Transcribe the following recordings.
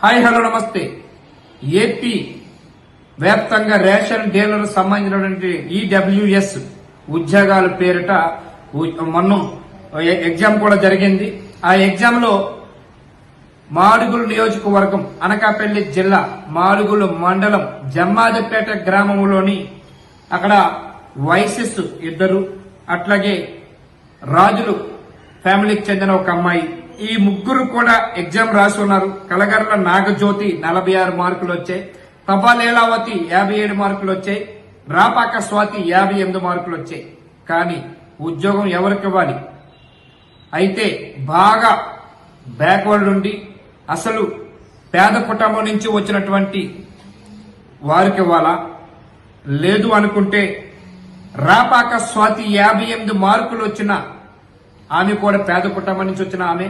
Hi hello నమస్తే. AP వ్యాప్తంగా ration dealer సంబంధించినటువంటి ఈడబ్ల్యూఎస్ ఉద్యోగాల పేరిట మొన్న ఎగ్జామ్ కూడా జరిగింది. ఆ ఎగ్జామ్ లో మాడుగుల నియోజకవర్గం అనకాపల్లి జిల్లా మాడుగుల మండలం జమ్మాదిపేట గ్రామంలోని అక్కడ వైసెస్ ఇద్దరు, అట్లాగే రాజులు ఫ్యామిలీకి చెందిన ఒక అమ్మాయి, ఈ ముగ్గురు కూడా ఎగ్జామ్ రాసి ఉన్నారు. కలగర్ల నాగజ్యోతి 46 మార్కులు వచ్చాయి, తపా లీలావతి 57 మార్కులు వచ్చాయి, రాపాక స్వాతి 58 మార్కులు వచ్చాయి. కానీ ఉద్యోగం ఎవరికి ఇవ్వాలి? అయితే బాగా బ్యాక్వర్డ్ ఉండి అసలు పేద కుటుంబం నుంచి వచ్చినటువంటి వారికి ఇవ్వాలా? లేదు అనుకుంటే రాపాక స్వాతి 58 మార్కులు వచ్చిన ఆమె కూడా పేద కుటుంబం నుంచి వచ్చిన ఆమె,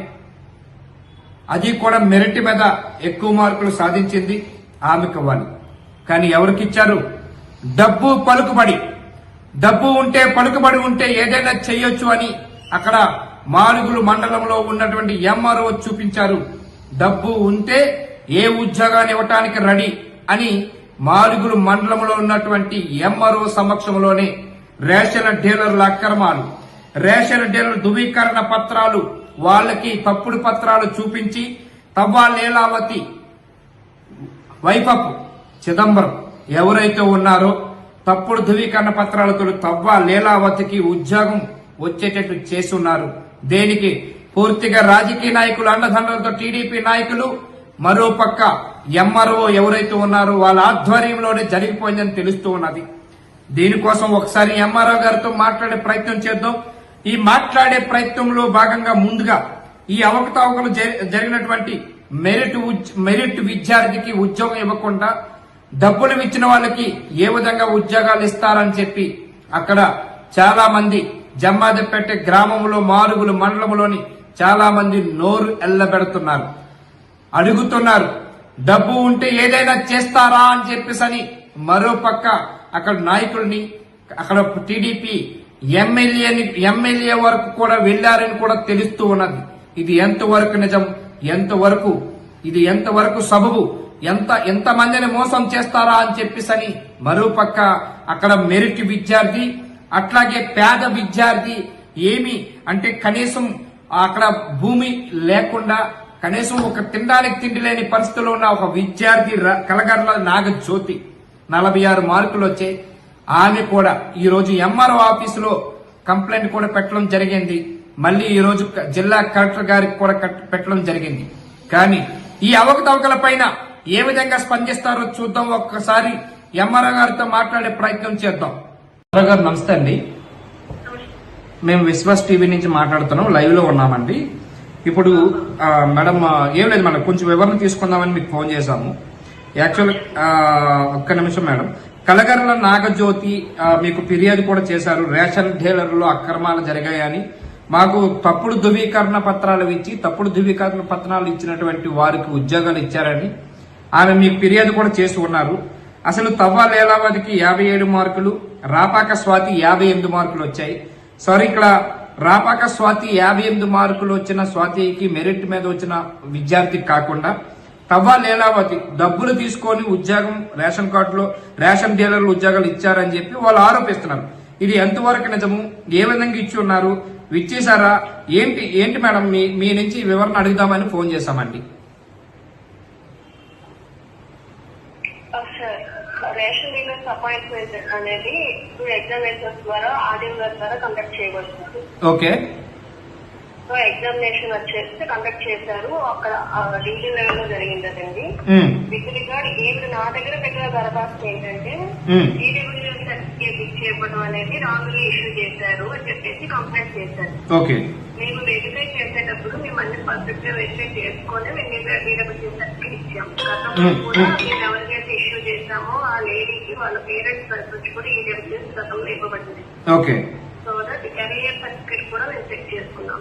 అది కూడా మెరిట్ మీద ఎక్కువ మార్కులు సాధించింది, ఆమెకు ఇవ్వాలి. కానీ ఎవరికి ఇచ్చారు? డబ్బు పలుకుబడి, డబ్బు ఉంటే పలుకుబడి ఉంటే ఏదైనా చెయ్యొచ్చు అని అక్కడ మాడుగులు మండలంలో ఉన్నటువంటి ఎంఆర్ఓ చూపించారు. డబ్బు ఉంటే ఏ ఉద్యోగాన్ని ఇవ్వటానికి రెడీ అని మాడుగులు మండలంలో ఉన్నటువంటి ఎంఆర్ఓ సమక్షంలోనే రేషన్ డీలర్ల అక్రమాలు, రేషన్ డీలర్ ధృవీకరణ పత్రాలు, వాళ్ళకి తప్పుడు పత్రాలు చూపించి తవ్వా లీలావతి వైపపు చిదంబరం ఎవరైతే ఉన్నారో తప్పుడు ధృవీకరణ పత్రాలతో తవ్వా లీలావతికి ఉద్యోగం వచ్చేటట్టు చేస్తున్నారు. దేనికి? పూర్తిగా రాజకీయ నాయకులు అండదండలతో టీడీపీ నాయకులు, మరోపక్క ఎంఆర్ఓ ఎవరైతే ఉన్నారో వాళ్ళ ఆధ్వర్యంలోనే జరిగిపోయిందని తెలుస్తూ ఉన్నది. దీనికోసం ఒకసారి ఎంఆర్ఓ గారితో మాట్లాడే ప్రయత్నం చేద్దాం. ఈ మాట్లాడే ప్రయత్నంలో భాగంగా ముందుగా ఈ అవకతవకలు జరిగినటువంటి మెరిట్ విద్యార్థికి ఉద్యోగం ఇవ్వకుండా డబ్బులు ఇచ్చిన వాళ్ళకి ఏ విధంగా ఉద్యోగాలు ఇస్తారని చెప్పి అక్కడ చాలా మంది జమ్మాదిపేట గ్రామంలో మాడుగుల మండలంలోని చాలా మంది నోరు ఎల్లబెడుతున్నారు, అడుగుతున్నారు. డబ్బు ఉంటే ఏదైనా చేస్తారా అని చెప్పేసని మరోపక్క అక్కడ నాయకుల్ని, అక్కడ టీడీపీ ఎమ్మెల్యే వరకు కూడా వెళ్లారని కూడా తెలుస్తూ ఉన్నది. ఇది ఎంతవరకు నిజం, ఎంతవరకు సబబు, ఎంతమందిని మోసం చేస్తారా అని చెప్పేసని మరోపక్క అక్కడ మెరిట్ విద్యార్థి, అట్లాగే పేద విద్యార్థి, ఏమి అంటే కనీసం అక్కడ భూమి లేకుండా కనీసం ఒక తినడానికి తిండి లేని పరిస్థితిలో ఉన్న ఒక విద్యార్థి కలగర్ల నాగజ్యోతి 46 మార్కులు వచ్చాయి. ఆమె కూడా ఈ రోజు ఎంఆర్ఓ ఆఫీసులో కంప్లైంట్ కూడా పెట్టడం జరిగింది. మళ్ళీ ఈ రోజు జిల్లా కలెక్టర్ గారికి కూడా పెట్టడం జరిగింది. కానీ ఈ అవకతవకల పైన ఏ విధంగా స్పందిస్తారో చూద్దాం. ఒక్కసారి ఎంఆర్ఓ గారితో మాట్లాడే ప్రయత్నం చేద్దాం. ఎంఆర్ఓ గారు నమస్తే అండి. మేము విశ్వాస్ టీవీ నుంచి మాట్లాడుతున్నాం, లైవ్ లో ఉన్నామండి. ఇప్పుడు మేడం ఏం లేదు మేడం, కొంచెం వివరణ తీసుకుందామని మీకు ఫోన్ చేశాము. యాక్చువల్ ఒక్క నిమిషం మేడం. కలగర్ల నాగజ్యోతి మీకు ఫిర్యాదు కూడా చేశారు, రేషన్ డీలర్లో అక్రమాలు జరిగాయని. మాకు తప్పుడు ధృవీకరణ పత్రాలు ఇచ్చి తప్పుడు ధృవీకరణ పత్రాలు ఇచ్చినటువంటి వారికి ఉద్యోగాలు ఇచ్చారని ఆమె మీకు ఫిర్యాదు కూడా చేసి ఉన్నారు. అసలు తవ్వా లీలావతికి 57 మార్కులు, రాపాక స్వాతి 58 మార్కులు వచ్చాయి. సారీ, ఇక్కడ రాపాక స్వాతి 58 మార్కులు వచ్చిన స్వాతికి మెరిట్ మీద వచ్చిన విద్యార్థి కాకుండా తవ్వా లీలావతి డబ్బులు తీసుకొని ఉద్యోగం రేషన్ కార్డులో రేషన్ డీలర్లు ఉద్యోగాలు ఇచ్చారని చెప్పి వాళ్ళు ఆరోపిస్తున్నారు. ఇది ఎంతవరకు నిజము? ఏ విధంగా ఇచ్చి ఉన్నారు? ఇచ్చేసారా? ఏంటి మేడం, మీ నుంచి వివరణ అడుగుదామని ఫోన్ చేశామండి. రేషన్ డీలర్స్ అపాయింట్మెంట్ అనేది ఎగ్జామినేషన్స్ ద్వారా ఆర్డీఓ ద్వారా కండక్ట్ చేయబడుతుంది. ఓకే. సో ఎగ్జామినేషన్ వచ్చేసి కండక్ట్ చేశారు, అక్కడ డివిజన్ లెవెల్ లో జరిగిందండి. విత్ రిగార్డ్ ఈవిడ నా దగ్గర పెట్టిన దరఖాస్తు ఏంటంటే ఈడబ్ల్యూఎస్ సర్టిఫికేట్ ఇచ్చేయడం అనేది రాంగ్లీ ఇష్యూ చేశారు అని చెప్పేసి కంప్లైంట్ చేశారు. మేము వెరిఫై చేసేటప్పుడు మేము అన్ని పర్ఫెక్ట్ గా వెరిఫై చేసుకొని మేము ఈడబ్ల్యూఎస్ సర్టిఫికేట్ ఇచ్చాము. గతంలో కూడా మేము ఎవరికైతే ఇష్యూ చేశామో ఆ లేడీకి వాళ్ళ పేరెంట్స్ తరఫు కూడా ఈడబ్ల్యూఎస్ గతంలో ఇవ్వబడింది. సో దట్ కెరియర్ సర్టిఫికేట్ కూడా మేము చెక్ చేసుకున్నాం.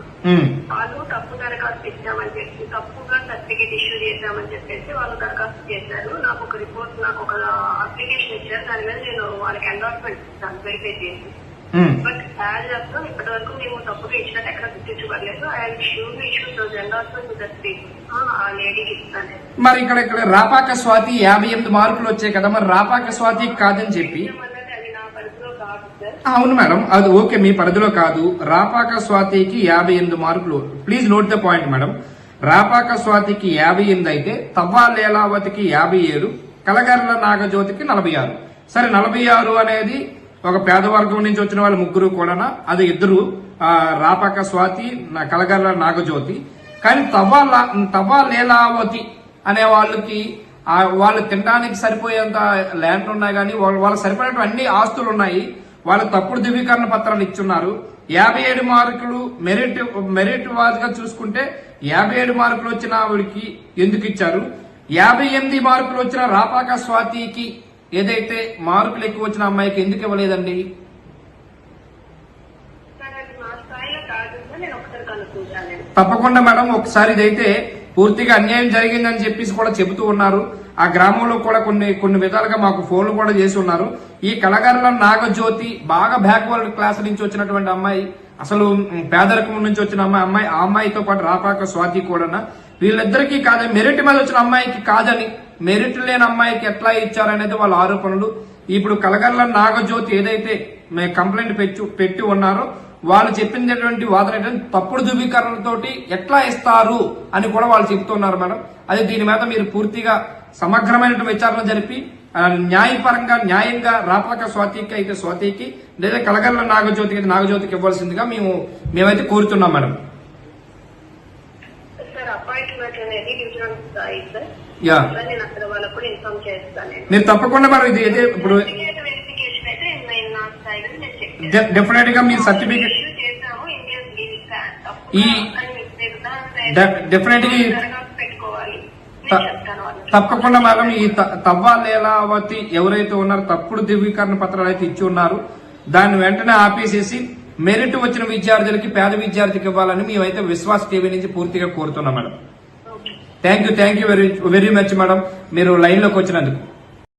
వాళ్ళు తప్పు దరఖాస్తు ఇచ్చామని చెప్పి తప్పుగా సర్టిఫికేట్ ఇష్యూ చేశామని చెప్పేసి వాళ్ళు దరఖాస్తు చేశారు. నాకు ఒక రిపోర్ట్, నాకు ఒక అప్లికేషన్ ఇచ్చారు. దాని మీద నేను వాళ్ళకి ఎండార్స్మెంట్ ఇస్తాను వెరిఫై చేసి. బట్ యాజ్ ఆఫ్ ఇప్పటి వరకు మేము తప్పుగా ఇచ్చినట్టు ఎక్కడ గుర్తించబడలేదు. I sure issue those endorsement to that people. ఆ లేడీకి ఇస్తాను. మరి ఇక్కడ రాపాక స్వాతి 58 మార్కులు వచ్చాయి కదా, మరి రాపాక స్వాతి కాదని చెప్పి. అది నా పరిధిలో కాదు సార్. అవును మేడం, అది ఓకే, మీ పరిధిలో కాదు. రాపాక స్వాతికి 58 మార్కులు. Please note the point madam. Rapaka స్వాతికి 58 అయితే తవ్వా లీలావతికి 57, కలగర్ల నాగజ్యోతికి 46. సరే, 46 అనేది ఒక పేదవర్గం నుంచి వచ్చిన వాళ్ళు ముగ్గురు కూడా, అది ఇద్దరు, రాపాక స్వాతి, కలగర్ల నాగజ్యోతి. కానీ తవ్వా లీలావతి అనే వాళ్ళకి వాళ్ళు తినడానికి సరిపోయేంత ల్యాండ్ ఉన్నాయి, కానీ వాళ్ళకి సరిపోయేటువంటి అన్ని ఆస్తులు ఉన్నాయి. వాళ్ళు తప్పుడు ధృవీకరణ పత్రాలు ఇచ్చున్నారు. 57 మార్కులు మెరిట్ వారిగా చూసుకుంటే 57 మార్కులు వచ్చిన ఆవిడికి ఎందుకు ఇచ్చారు? 58 మార్కులు వచ్చిన రాపాక స్వాతికి ఏదైతే మార్కులు ఎక్కువ వచ్చిన అమ్మాయికి ఎందుకు ఇవ్వలేదండి? తప్పకుండా మేడం, ఒకసారి ఇదైతే పూర్తిగా అన్యాయం జరిగిందని చెప్పేసి కూడా చెబుతూ ఉన్నారు. ఆ గ్రామంలో కూడా కొన్ని విధాలుగా మాకు ఫోన్లు కూడా చేసి ఉన్నారు. ఈ కలగర్ల నాగజ్యోతి బాగా బ్యాక్వర్డ్ క్లాస్ నుంచి వచ్చినటువంటి అమ్మాయి, అసలు పేదరికం నుంచి వచ్చిన అమ్మాయి, ఆ అమ్మాయితో పాటు రాపాక స్వాతి కూడా, వీళ్ళిద్దరికీ కాదని, మెరిట్ మీద వచ్చిన అమ్మాయికి కాదని, మెరిట్ లేని అమ్మాయికి ఎట్లా ఇచ్చారనేది వాళ్ళ ఆరోపణలు. ఇప్పుడు కలగర్ల నాగజ్యోతి ఏదైతే కంప్లైంట్ పెట్టి ఉన్నారో వాళ్ళు చెప్పినటువంటి వాదన తప్పుడు ధృవీకరణలతోటి ఎట్లా ఇస్తారు అని కూడా వాళ్ళు చెప్తున్నారు మేడం. అది దీని మీద మీరు పూర్తిగా సమగ్రమైన విచారణ జరిపి న్యాయంగా రాపాక స్వాతికి అయితే స్వాతికి, లేదా కలగర్ల నాగజ్యోతికి అయితే నాగజ్యోతికి ఇవ్వాల్సిందిగా మేమైతే కోరుతున్నాం మేడం. మీరు తప్పకుండా మేడం ఇది ఇప్పుడు డెఫినెట్ గా మీ సర్టిఫికేట్ తప్పకుండా మేడం. ఈ తవ్వా లీలావతి ఎవరైతే ఉన్నారో తప్పుడు ధృవీకరణ పత్రాలు అయితే ఇచ్చి ఉన్నారు, దాన్ని వెంటనే ఆపేసేసి మెరిట్ వచ్చిన విద్యార్థులకి, పేద విద్యార్థికి ఇవ్వాలని మేమైతే విశ్వాస్ టీవీ నుంచి పూర్తిగా కోరుతున్నాం madam. Thank you very much madam, మీరు లైన్ లోకి వచ్చినందుకు.